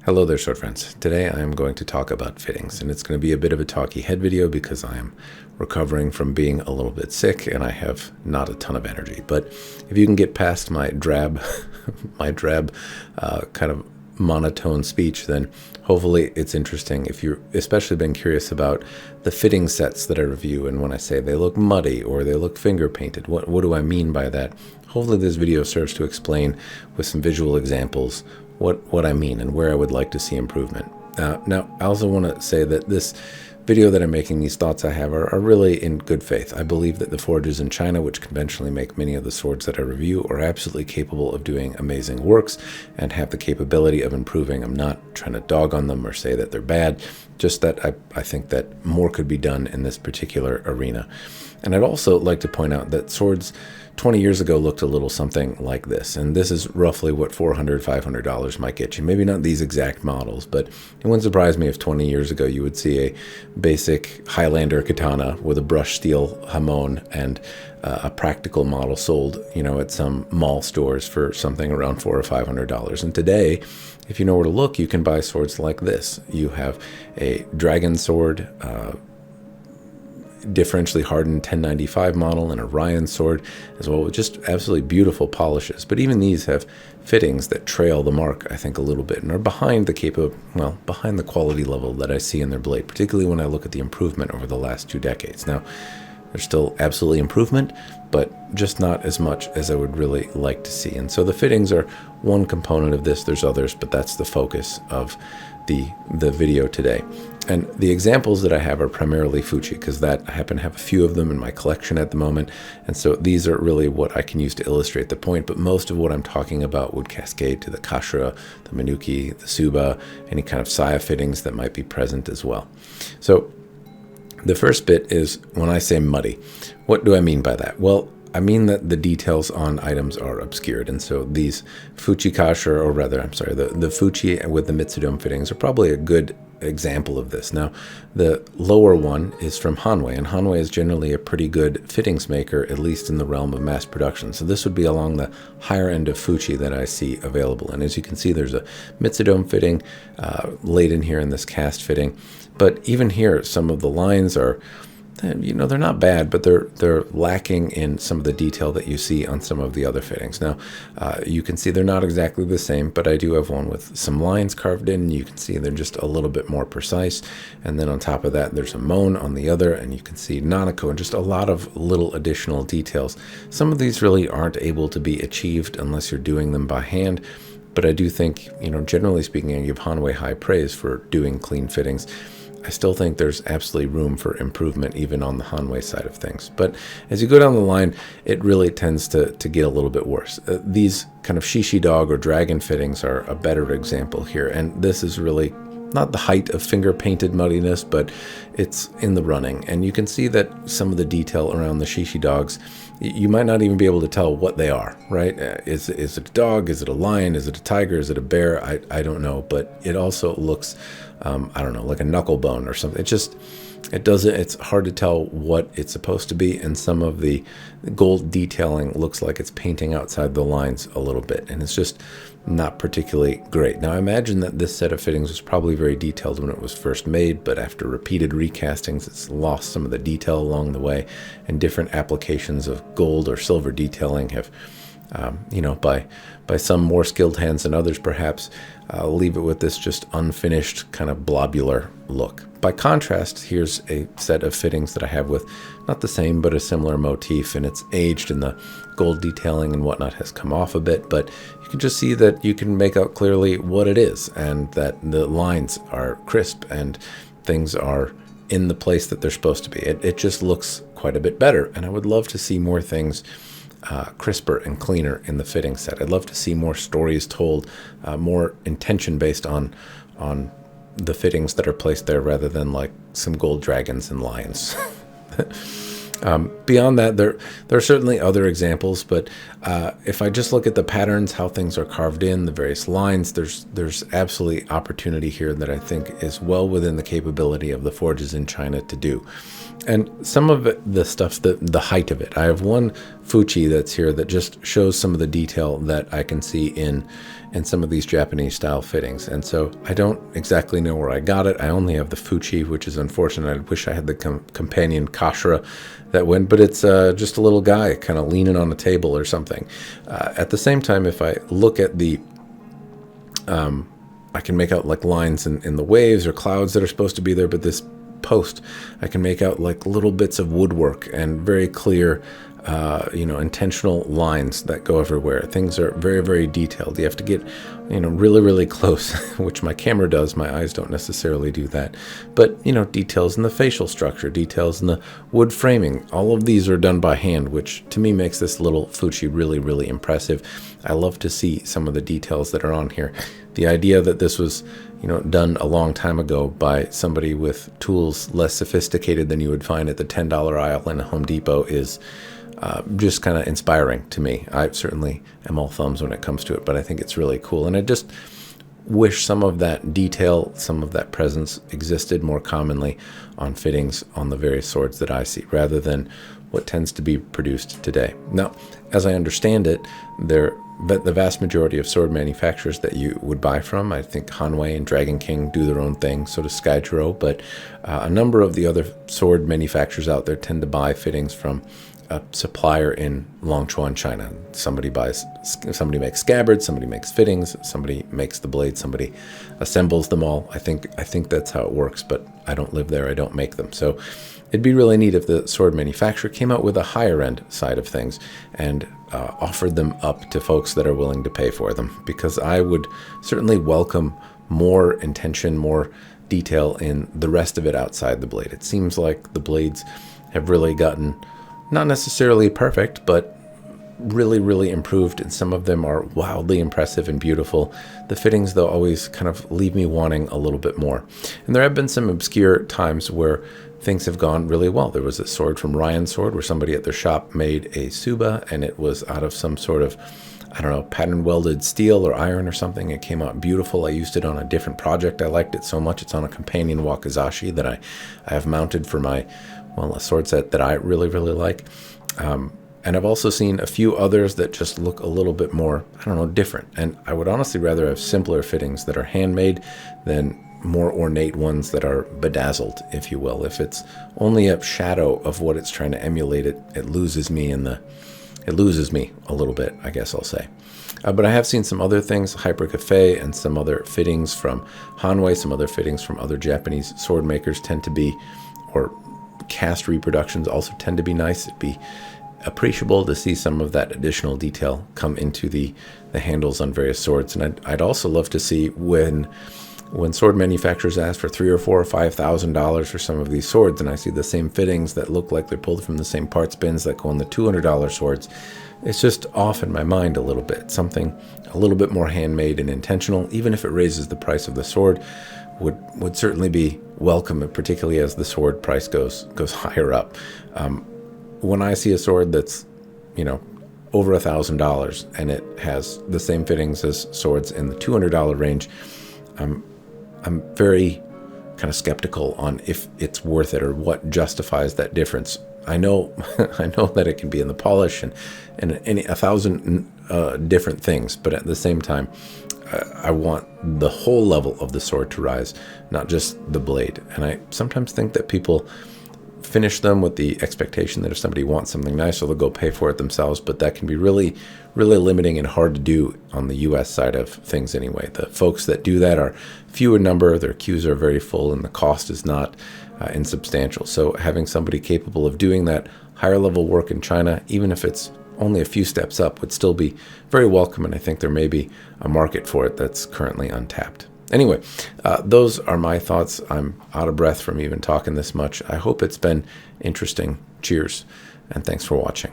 Hello there, sword friends. Today I am going to talk about fittings, and it's going to be a bit of a talky head video because I am recovering from being a little bit sick and I have not a ton of energy. But if you can get past my drab, kind of monotone speech, then hopefully it's interesting. If you've especially been curious about the fitting sets that I review, and when I say they look muddy or they look finger painted, what do I mean by that? Hopefully this video serves to explain with some visual examples what I mean and where I would like to see improvement. Now, I also want to say that this video that I'm making, these thoughts I have are really in good faith. I believe that the forges in China, which conventionally make many of the swords that I review, are absolutely capable of doing amazing works and have the capability of improving. I'm not trying to dog on them or say that they're bad, just that I think that more could be done in this particular arena. And I'd also like to point out that swords 20 years ago looked a little something like this, and this is roughly what $400, $500 might get you. Maybe not these exact models, but it wouldn't surprise me if 20 years ago you would see a basic Highlander katana with a brushed steel hamon and a practical model sold, at some mall stores for something around $400 or $500. And today, if you know where to look, you can buy swords like this. You have a dragon sword, differentially hardened 1095 model, and a Ryan sword as well, with just absolutely beautiful polishes. But even these have fittings that trail the mark, I think, a little bit and are behind behind the quality level that I see in their blade, particularly when I look at the improvement over the last 2 decades. Now, there's still absolutely improvement, but just not as much as I would really like to see. And so the fittings are one component of this. There's others, but that's the focus of the video today. And the examples that I have are primarily Fuchi, because I happen to have a few of them in my collection at the moment. And so these are really what I can use to illustrate the point. But most of what I'm talking about would cascade to the Kashira, the Minuki, the Suba, any kind of Saya fittings that might be present as well. So the first bit is when I say muddy. What do I mean by that? Well, I mean that the details on items are obscured, and so these Fuchi Kashira, or rather, the Fuchi with the Mitsudome fittings are probably a good example of this. Now, the lower one is from Hanwei, and Hanwei is generally a pretty good fittings maker, at least in the realm of mass production. So this would be along the higher end of Fuchi that I see available. And as you can see, there's a Mitsudome fitting laid in here in this cast fitting. But even here, some of the lines are, they're not bad, but they're lacking in some of the detail that you see on some of the other fittings. Now, you can see they're not exactly the same, but I do have one with some lines carved in. You can see they're just a little bit more precise. And then on top of that, there's a mon on the other, and you can see Nanako, and just a lot of little additional details. Some of these really aren't able to be achieved unless you're doing them by hand. But I do think, generally speaking, I give Hanwei high praise for doing clean fittings. I still think there's absolutely room for improvement even on the Hanwei side of things. But as you go down the line, it really tends to get a little bit worse. These kind of Shishi dog or dragon fittings are a better example here. And this is really not the height of finger painted muddiness, but it's in the running. And you can see that some of the detail around the Shishi dogs, you might not even be able to tell what they are, right? Is it a dog? Is it a lion? Is it a tiger? Is it a bear? I don't know, but it also looks, like a knuckle bone or something. It's hard to tell what it's supposed to be, and some of the gold detailing looks like it's painting outside the lines a little bit, and it's just not particularly great. Now, I imagine that this set of fittings was probably very detailed when it was first made, but after repeated recastings, it's lost some of the detail along the way, and different applications of gold or silver detailing have, by some more skilled hands than others perhaps, leave it with this just unfinished kind of blobular look. By contrast, here's a set of fittings that I have with not the same, but a similar motif, and it's aged, and the gold detailing and whatnot has come off a bit, but you can just see that you can make out clearly what it is, and that the lines are crisp and things are in the place that they're supposed to be. It just looks quite a bit better, and I would love to see more things crisper and cleaner in the fitting set. I'd love to see more stories told, more intention based on the fittings that are placed there, rather than like some gold dragons and lions. Beyond that, there are certainly other examples, but if I just look at the patterns, how things are carved in, the various lines, there's absolutely opportunity here that I think is well within the capability of the forges in China to do. And some of it, the stuff, the height of it. I have one fuchi that's here that just shows some of the detail that I can see in some of these Japanese style fittings. And so I don't exactly know where I got it. I only have the fuchi, which is unfortunate. I wish I had the companion kashira that went, but it's just a little guy kind of leaning on a table or something. At the same time, if I look at the I can make out like lines in the waves or clouds that are supposed to be there, but this post, I can make out like little bits of woodwork and very clear, intentional lines that go everywhere. Things are very, very detailed. You have to get, really, really close, which my camera does. My eyes don't necessarily do that. But, details in the facial structure, details in the wood framing, all of these are done by hand, which to me makes this little fuchi really, really impressive. I love to see some of the details that are on here. The idea that this was, done a long time ago by somebody with tools less sophisticated than you would find at the $10 aisle in a Home Depot is just kind of inspiring to me. I certainly am all thumbs when it comes to it, but I think it's really cool. And I just wish some of that detail, some of that presence existed more commonly on fittings on the various swords that I see, rather than what tends to be produced today. Now, as I understand it, the vast majority of sword manufacturers that you would buy from, I think Hanwei and Dragon King do their own thing, so does Skydro, but a number of the other sword manufacturers out there tend to buy fittings from a supplier in Longchuan, China. Somebody makes scabbards, somebody makes fittings, somebody makes the blades, somebody assembles them all. I think that's how it works, but I don't live there, I don't make them. So it'd be really neat if the sword manufacturer came out with a higher end side of things and offered them up to folks that are willing to pay for them, because I would certainly welcome more intention, more detail in the rest of it outside the blade. It seems like the blades have really gotten not necessarily perfect, but really, really improved, and some of them are wildly impressive and beautiful. The fittings, though, always kind of leave me wanting a little bit more. And there have been some obscure times where things have gone really well. There was a sword from Ryan Sword where somebody at their shop made a Suba, and it was out of some sort of, pattern welded steel or iron or something. It came out beautiful. I used it on a different project. I liked it so much. It's on a companion wakizashi that I have mounted for my, a sword set that I really, really like. And I've also seen a few others that just look a little bit more, different. And I would honestly rather have simpler fittings that are handmade than more ornate ones that are bedazzled, if you will. If it's only a shadow of what it's trying to emulate, it loses me it loses me a little bit, I guess I'll say. But I have seen some other things, Hyper Cafe and some other fittings from Hanwei, some other fittings from other Japanese sword makers tend to be, or cast reproductions also tend to be nice. It'd be appreciable to see some of that additional detail come into the handles on various swords. And I'd also love to see when sword manufacturers ask for $3,000 or $4,000 or $5,000 for some of these swords, and I see the same fittings that look like they're pulled from the same parts bins that go on the $200 swords, it's just off in my mind a little bit. Something a little bit more handmade and intentional, even if it raises the price of the sword, would certainly be welcome, particularly as the sword price goes higher up. When I see a sword that's, over $1,000 and it has the same fittings as swords in the $200 range, I'm very kind of skeptical on if it's worth it or what justifies that difference. I know that it can be in the polish and 1,000 different things, but at the same time, I want the whole level of the sword to rise, not just the blade. And I sometimes think that people finish them with the expectation that if somebody wants something nice, they'll go pay for it themselves, but that can be really, really limiting and hard to do on the U.S. side of things anyway. The folks that do that are few in number, their queues are very full, and the cost is not insubstantial. So having somebody capable of doing that higher level work in China, even if it's only a few steps up, would still be very welcome, and I think there may be a market for it that's currently untapped. Anyway, those are my thoughts. I'm out of breath from even talking this much. I hope it's been interesting. Cheers, and thanks for watching.